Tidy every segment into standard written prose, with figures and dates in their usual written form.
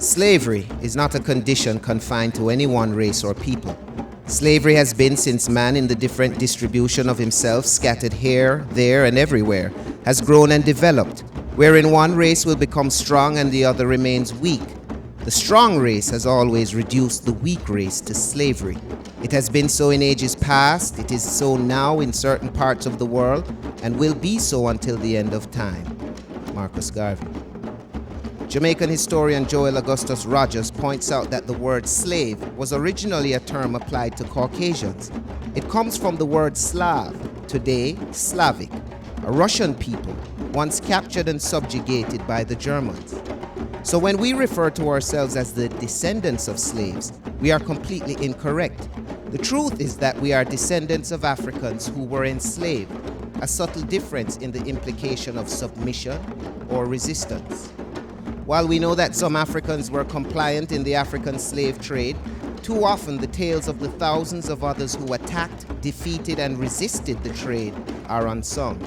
Slavery is not a condition confined to any one race or people. Slavery has been since man, in the different distribution of himself, scattered here, there, and everywhere, has grown and developed, wherein one race will become strong and the other remains weak. The strong race has always reduced the weak race to slavery. It has been so in ages past, it is so now in certain parts of the world, and will be so until the end of time. Marcus Garvey. Jamaican historian Joel Augustus Rogers points out that the word slave was originally a term applied to Caucasians. It comes from the word Slav, today Slavic, a Russian people once captured and subjugated by the Germans. So when we refer to ourselves as the descendants of slaves, we are completely incorrect. The truth is that we are descendants of Africans who were enslaved, a subtle difference in the implication of submission or resistance. While we know that some Africans were compliant in the African slave trade, too often the tales of the thousands of others who attacked, defeated, and resisted the trade are unsung.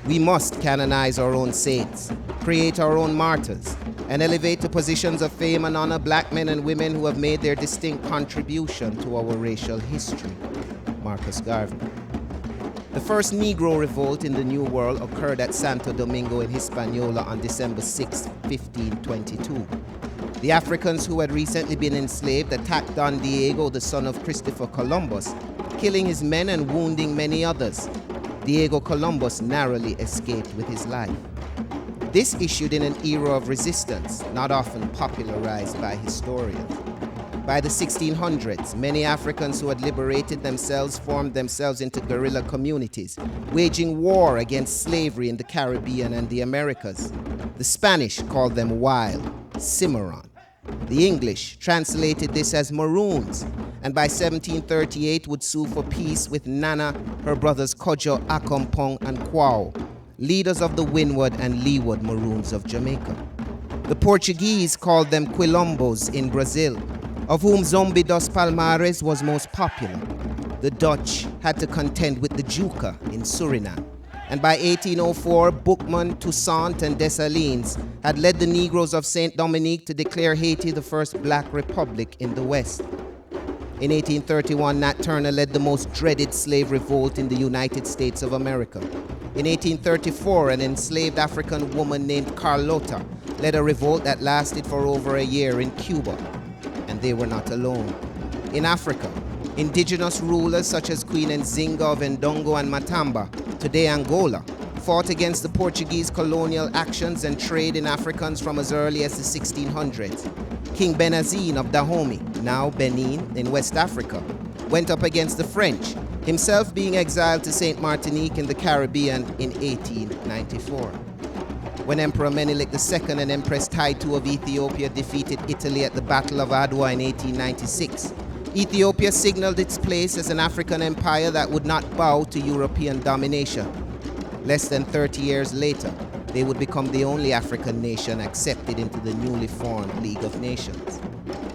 We must canonize our own saints, create our own martyrs, and elevate to positions of fame and honor black men and women who have made their distinct contribution to our racial history. Marcus Garvey. The first Negro revolt in the New World occurred at Santo Domingo in Hispaniola on December 6, 1522. The Africans who had recently been enslaved attacked Don Diego, the son of Christopher Columbus, killing his men and wounding many others. Diego Columbus narrowly escaped with his life. This issued in an era of resistance, not often popularized by historians. By the 1600s, many Africans who had liberated themselves formed themselves into guerrilla communities, waging war against slavery in the Caribbean and the Americas. The Spanish called them wild, Cimarron. The English translated this as Maroons, and by 1738 would sue for peace with Nana, her brothers Kojo, Akompong, and Kwao, leaders of the Windward and Leeward Maroons of Jamaica. The Portuguese called them Quilombos in Brazil, of whom Zumbi dos Palmares was most popular. The Dutch had to contend with the Juca in Suriname. And by 1804, Boukman, Toussaint, and Dessalines had led the Negroes of Saint Dominique to declare Haiti the first black republic in the West. In 1831, Nat Turner led the most dreaded slave revolt in the United States of America. In 1834, an enslaved African woman named Carlota led a revolt that lasted for over a year in Cuba. And they were not alone. In Africa, indigenous rulers such as Queen Nzinga of Ndongo and Matamba, today Angola, fought against the Portuguese colonial actions and trade in Africans from as early as the 1600s. King Benazine of Dahomey, now Benin in West Africa, went up against the French, himself being exiled to Saint Martinique in the Caribbean in 1894. When Emperor Menelik II and Empress Taitu of Ethiopia defeated Italy at the Battle of Adwa in 1896, Ethiopia signaled its place as an African empire that would not bow to European domination. Less than 30 years later, they would become the only African nation accepted into the newly formed League of Nations.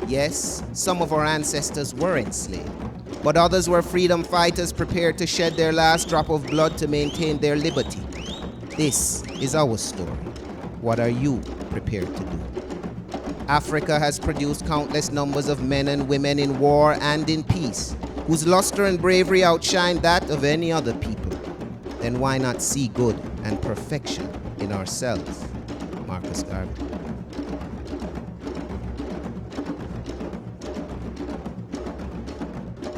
Yes, some of our ancestors were enslaved, but others were freedom fighters prepared to shed their last drop of blood to maintain their liberty. This is our story. What are you prepared to do? Africa has produced countless numbers of men and women in war and in peace, whose luster and bravery outshine that of any other people. Then why not see good and perfection in ourselves? Marcus Garvey.